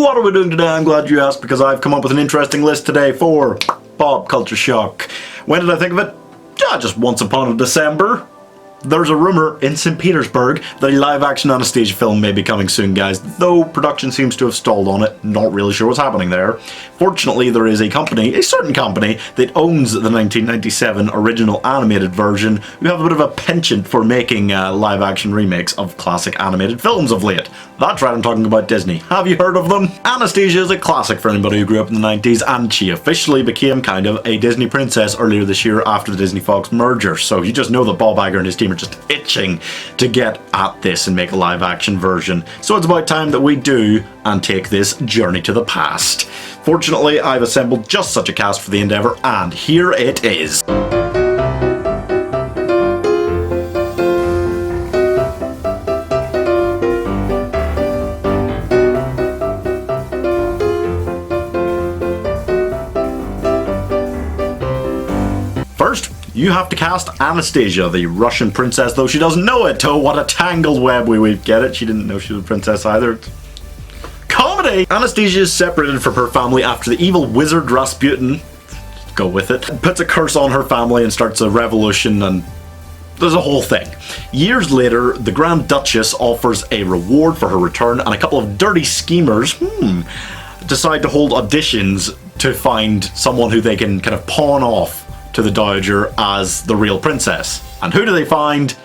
What are we doing today? I'm glad you asked, because I've come up with an interesting list today for Pop Culture Shock. When did I think of it? Just once upon a December. There's a rumour in St. Petersburg that a live-action Anastasia film may be coming soon, guys, though production seems to have stalled on it. Not really sure what's happening there. Fortunately, there is a company, a certain company, that owns the 1997 original animated version, who have a bit of a penchant for making live-action remakes of classic animated films of late. That's right, I'm talking about Disney. Have you heard of them? Anastasia is a classic for anybody who grew up in the 90s, and she officially became kind of a Disney princess earlier this year after the Disney-Fox merger, so you just know that Bob Iger and his team are just itching to get at this and make a live-action version. So it's about time that we do and take this journey to the past. Fortunately, I've assembled just such a cast for the endeavour, and here it is. First, you have to cast Anastasia, the Russian princess, though she doesn't know it. Oh, what a tangled web we weave. Get it? She didn't know she was a princess either. Comedy! Anastasia is separated from her family after the evil wizard Rasputin, go with it, puts a curse on her family and starts a revolution, and there's a whole thing. Years later, the Grand Duchess offers a reward for her return, and a couple of dirty schemers, decide to hold auditions to find someone who they can kind of pawn off to the Dowager as the real princess. And who do they find?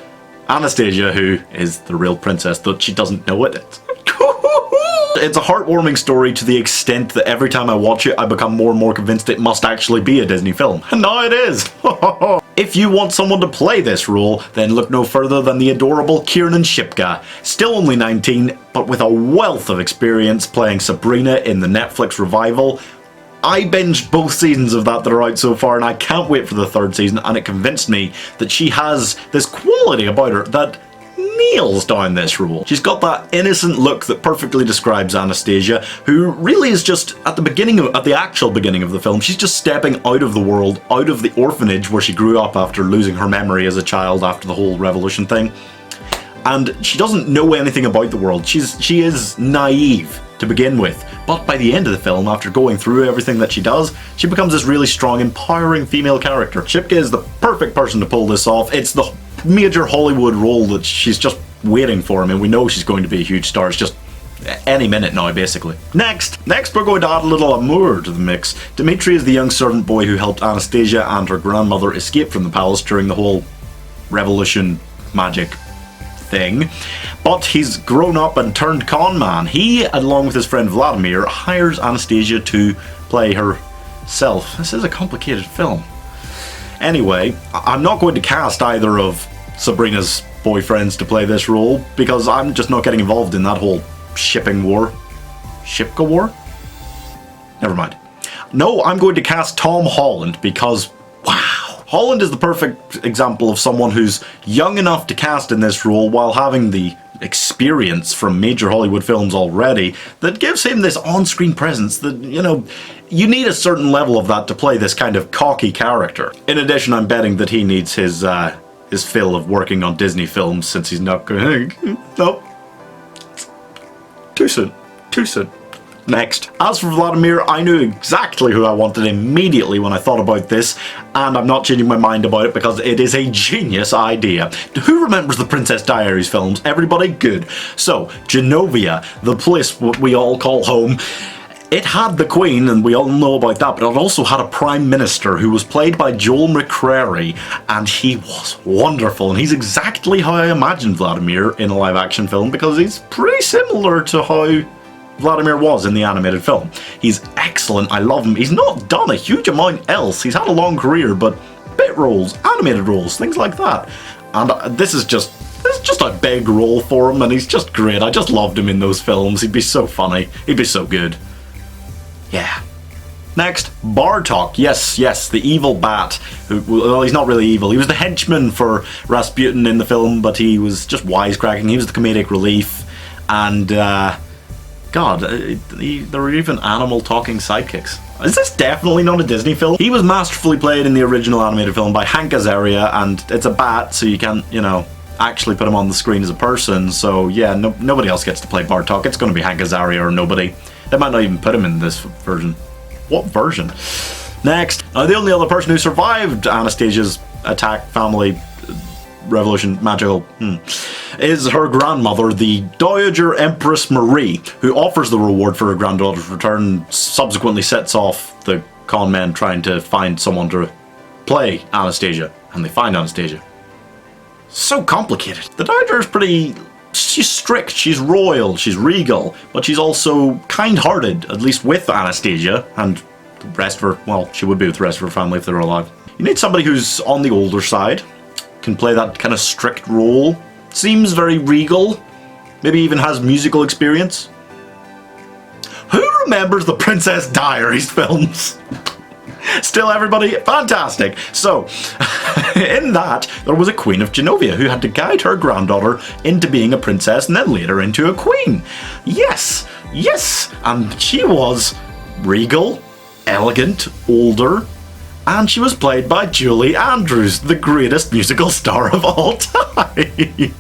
Anastasia, who is the real princess, though she doesn't know it. It's a heartwarming story to the extent that every time I watch it, I become more and more convinced it must actually be a Disney film. And now it is! If you want someone to play this role, then look no further than the adorable Kiernan Shipka. Still only 19, but with a wealth of experience playing Sabrina in the Netflix revival. I binged both seasons of that are out so far, and I can't wait for the third season, and it convinced me that she has this quality about her that nails down this role. She's got that innocent look that perfectly describes Anastasia, who really is just at the actual beginning of the film, she's just stepping out of the world, out of the orphanage where she grew up after losing her memory as a child after the whole revolution thing. And she doesn't know anything about the world. She is naive to begin with, but by the end of the film, after going through everything that she does, she becomes this really strong, empowering female character. Shipka is the perfect person to pull this off. It's the major Hollywood role that she's just waiting for. I mean, we know she's going to be a huge star. It's just any minute now, basically. Next we're going to add a little amour to the mix. Dmitri is the young servant boy who helped Anastasia and her grandmother escape from the palace during the whole revolution magic thing, but he's grown up and turned con man. He, along with his friend Vladimir, hires Anastasia to play herself. This is a complicated film. Anyway, I'm not going to cast either of Sabrina's boyfriends to play this role, because I'm just not getting involved in that whole shipping war. Shipka war? Never mind. No, I'm going to cast Tom Holland, because wow. Holland is the perfect example of someone who's young enough to cast in this role while having the experience from major Hollywood films already that gives him this on-screen presence that, you know, you need a certain level of that to play this kind of cocky character. In addition, I'm betting that he needs his fill of working on Disney films, since he's not going, nope. Too soon. Next. As for Vladimir, I knew exactly who I wanted immediately when I thought about this, and I'm not changing my mind about it because it is a genius idea. Who remembers the Princess Diaries films? Everybody? Good. So, Genovia, the place we all call home, it had the Queen, and we all know about that, but it also had a Prime Minister who was played by Joel McCrary, and he was wonderful, and he's exactly how I imagined Vladimir in a live-action film, because he's pretty similar to how Vladimir was in the animated film. He's excellent, I love him. He's not done a huge amount else. He's had a long career, but bit roles, animated roles, things like that. And this is just a big role for him, and he's just great. I just loved him in those films. He'd be so funny. He'd be so good. Yeah. Next, Bartok. Yes, the evil bat. Well, he's not really evil. He was the henchman for Rasputin in the film, but he was just wisecracking. He was the comedic relief, and God, there were even animal talking sidekicks. Is this definitely not a Disney film? He was masterfully played in the original animated film by Hank Azaria, and it's a bat, so you can't, you know, actually put him on the screen as a person. So yeah, nobody else gets to play Bartok. It's going to be Hank Azaria or nobody. They might not even put him in this version. What version? Next, the only other person who survived Anastasia's attack, family, revolution, magical, is her grandmother, the Dowager Empress Marie, who offers the reward for her granddaughter's return, subsequently sets off the con men trying to find someone to play Anastasia, and they find Anastasia. So complicated. The Dowager is pretty... she's strict, she's royal, she's regal, but she's also kind-hearted, at least with Anastasia, and the rest of her, well, she would be with the rest of her family if they were alive. You need somebody who's on the older side, can play that kind of strict role, seems very regal, maybe even has musical experience. Who remembers the Princess Diaries films? Still everybody? Fantastic! So, in that, there was a Queen of Genovia who had to guide her granddaughter into being a princess and then later into a queen. Yes! Yes! And she was regal, elegant, older, and she was played by Julie Andrews, the greatest musical star of all time.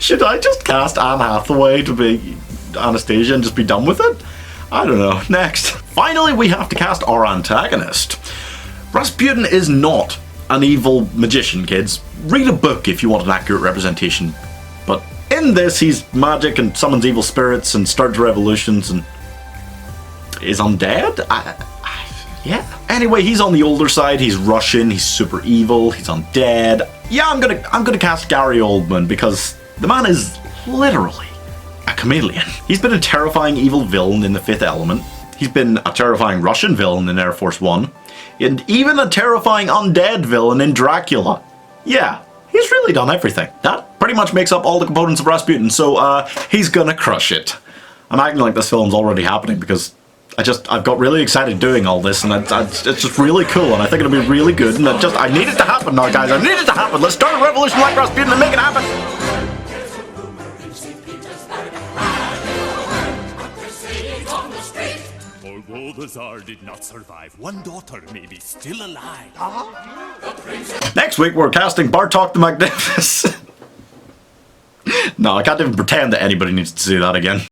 Should I just cast Anne Hathaway to be Anastasia and just be done with it? I don't know. Next. Finally, we have to cast our antagonist. Rasputin is not an evil magician, kids. Read a book if you want an accurate representation. But in this, he's magic and summons evil spirits and starts revolutions and is undead? Yeah. Anyway, he's on the older side, he's Russian, he's super evil, he's undead. Yeah, I'm gonna cast Gary Oldman because the man is literally a chameleon. He's been a terrifying evil villain in The Fifth Element. He's been a terrifying Russian villain in Air Force One. And even a terrifying undead villain in Dracula. Yeah, he's really done everything. That pretty much makes up all the components of Rasputin, so he's gonna crush it. I'm acting like this film's already happening because I've got really excited doing all this, and it's just really cool, and I think it'll be really good, and I need it to happen now, guys. I need it to happen. Let's start a revolution like Rasputin and make it happen. Although the Tsar did not survive, one daughter may be still alive. Next week, we're casting Bartok the Magnificent. No, I can't even pretend that anybody needs to see that again.